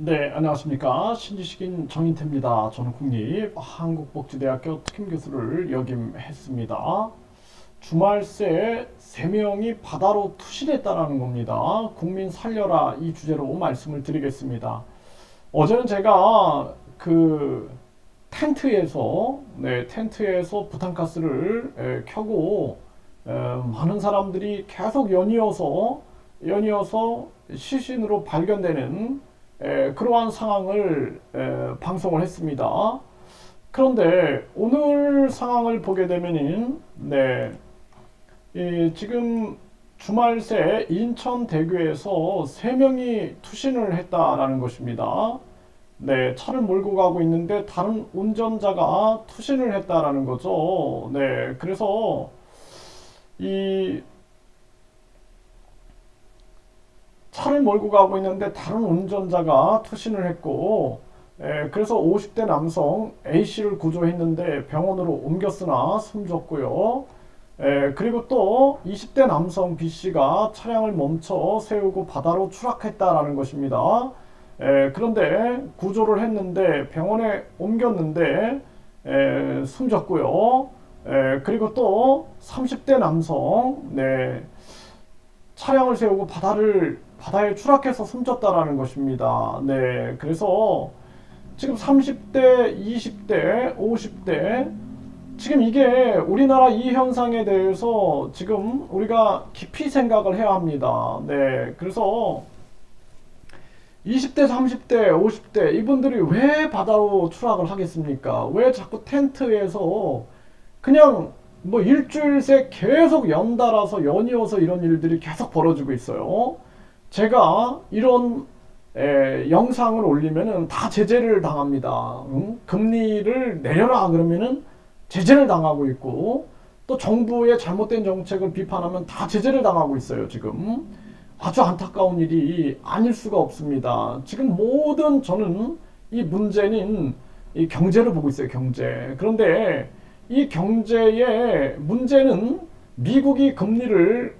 네, 안녕하십니까. 신지식인 정인태입니다. 저는 국립한국복지대학교 특임교수를 역임했습니다. 주말 새 3명이 바다로 투신했다라는 겁니다. 국민 살려라 이 주제로 말씀을 드리겠습니다. 어제는 제가 텐트에서 부탄가스를 켜고 많은 사람들이 계속 연이어서 시신으로 발견되는 그러한 상황을 방송을 했습니다. 그런데 오늘 상황을 보게 되면은 지금 주말 새 인천 대교에서 3명이 투신을 했다라는 것입니다. 네, 차를 몰고 가고 있는데 다른 운전자가 투신을 했다라는 거죠. 네, 그래서 이 차를 몰고 가고 있는데 다른 운전자가 투신을 했고, 그래서 50대 남성 A씨를 구조했는데 병원으로 옮겼으나 숨졌고요. 그리고 또 20대 남성 B씨가 차량을 멈춰 세우고 바다로 추락했다라는 것입니다. 그런데 구조를 했는데 병원에 옮겼는데 숨졌고요. 그리고 또 30대 남성, 차량을 세우고 바다에 추락해서 숨졌다라는 것입니다. 네, 그래서 지금 30대, 20대, 50대, 지금 이게 우리나라 이 현상에 대해서 지금 우리가 깊이 생각을 해야 합니다. 네, 그래서 20대, 30대, 50대 이분들이 왜 바다로 추락을 하겠습니까? 왜 자꾸 텐트에서 그냥 뭐 일주일 새 계속 연달아서 연이어서 이런 일들이 계속 벌어지고 있어요. 제가 이런 영상을 올리면은 다 제재를 당합니다. 금리를 내려라 그러면은 제재를 당하고 있고, 또 정부의 잘못된 정책을 비판하면 다 제재를 당하고 있어요. 지금 아주 안타까운 일이 아닐 수가 없습니다. 지금 저는 이 문제는 이 경제를 보고 있어요. 경제. 그런데 이 경제의 문제는 미국이 금리를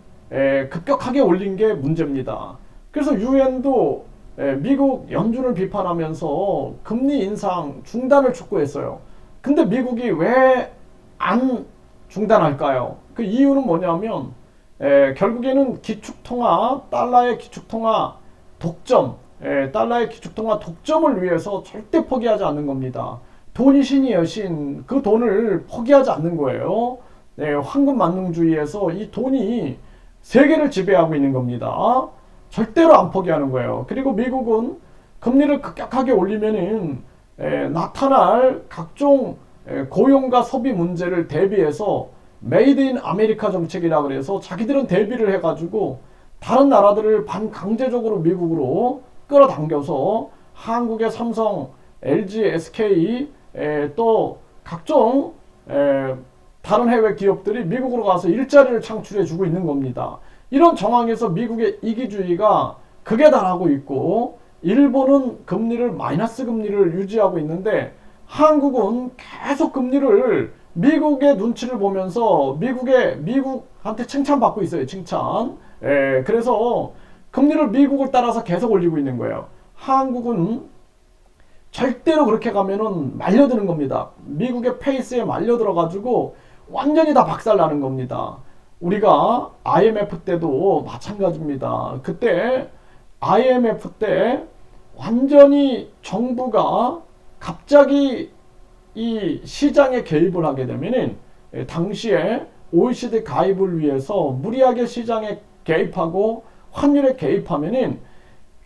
급격하게 올린 게 문제입니다. 그래서 유엔도 미국 연준을 비판하면서 금리 인상 중단을 촉구했어요. 근데 미국이 왜 안 중단할까요? 그 이유는 뭐냐면 결국에는 달러의 기축통화 달러의 기축통화 독점을 위해서 절대 포기하지 않는 겁니다. 돈이 신이에요, 신. 그 돈을 포기하지 않는 거예요. 네, 황금 만능주의에서 이 돈이 세계를 지배하고 있는 겁니다. 절대로 안 포기하는 거예요. 그리고 미국은 금리를 급격하게 올리면은 나타날 각종 고용과 소비 문제를 대비해서 메이드 인 아메리카 정책이라 그래서 자기들은 대비를 해가지고 다른 나라들을 반강제적으로 미국으로 끌어당겨서 한국의 삼성, LG, SK 또 각종 다른 해외 기업들이 미국으로 가서 일자리를 창출해 주고 있는 겁니다. 이런 정황에서 미국의 이기주의가 극에 달하고 있고, 일본은 마이너스 금리를 유지하고 있는데 한국은 계속 금리를 미국의 눈치를 보면서 미국한테 칭찬받고 있어요. 칭찬. 그래서 금리를 미국을 따라서 계속 올리고 있는 거예요. 한국은 절대로 그렇게 가면은 말려드는 겁니다. 미국의 페이스에 말려들어가지고 완전히 다 박살나는 겁니다. 우리가 IMF 때도 마찬가지입니다. 그때 IMF 때 완전히 정부가 갑자기 이 시장에 개입을 하게 되면은 당시에 OECD 가입을 위해서 무리하게 시장에 개입하고 환율에 개입하면은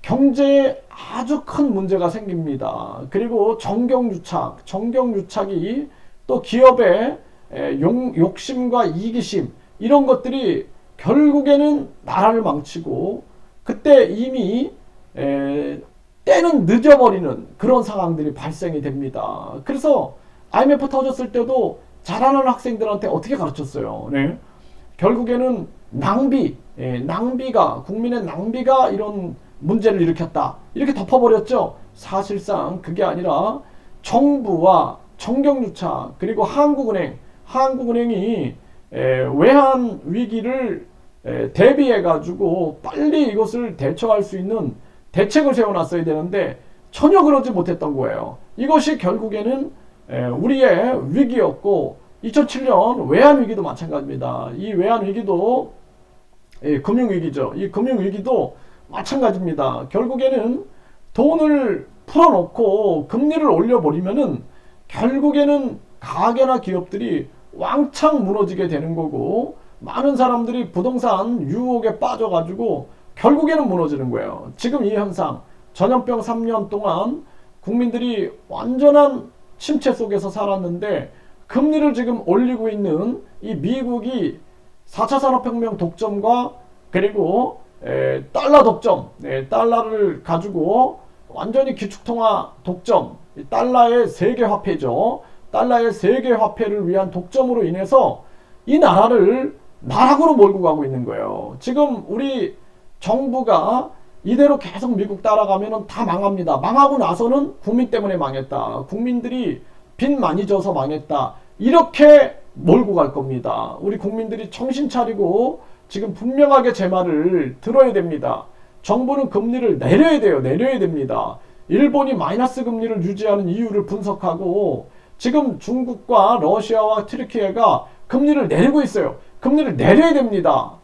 경제에 아주 큰 문제가 생깁니다. 그리고 정경유착이 또 기업의 욕심과 이기심 이런 것들이 결국에는 나라를 망치고, 그때 이미 때는 늦어버리는 그런 상황들이 발생이 됩니다. 그래서 IMF 터졌을 때도 잘하는 학생들한테 어떻게 가르쳤어요? 네. 결국에는 국민의 낭비가 이런 문제를 일으켰다, 이렇게 덮어버렸죠. 사실상 그게 아니라 정부와 정경유착 그리고 한국은행이 외환 위기를 대비해 가지고 빨리 이것을 대처할 수 있는 대책을 세워놨어야 되는데 전혀 그러지 못했던 거예요. 이것이 결국에는 우리의 위기였고 2007년 외환위기도 마찬가지입니다. 이 외환위기도 금융위기죠. 이 금융위기도 마찬가지입니다. 결국에는 돈을 풀어놓고 금리를 올려버리면은 결국에는 가게나 기업들이 왕창 무너지게 되는 거고 많은 사람들이 부동산 유혹에 빠져가지고 결국에는 무너지는 거예요. 지금 이 현상 전염병 3년 동안 국민들이 완전한 침체 속에서 살았는데 금리를 지금 올리고 있는 이 미국이 4차 산업혁명 독점과 그리고 달러 독점, 달러를 가지고 완전히 기축통화 독점, 달러의 세계화폐죠. 달러의 세계화폐를 위한 독점으로 인해서 이 나라를 나락으로 몰고 가고 있는 거예요. 지금 우리 정부가 이대로 계속 미국 따라가면 다 망합니다. 망하고 나서는 국민 때문에 망했다. 국민들이 빚 많이 져서 망했다. 이렇게 몰고 갈 겁니다. 우리 국민들이 정신 차리고 지금 분명하게 제 말을 들어야 됩니다. 정부는 금리를 내려야 돼요. 내려야 됩니다. 일본이 마이너스 금리를 유지하는 이유를 분석하고 지금 중국과 러시아와 튀르키예가 금리를 내리고 있어요. 금리를 내려야 됩니다.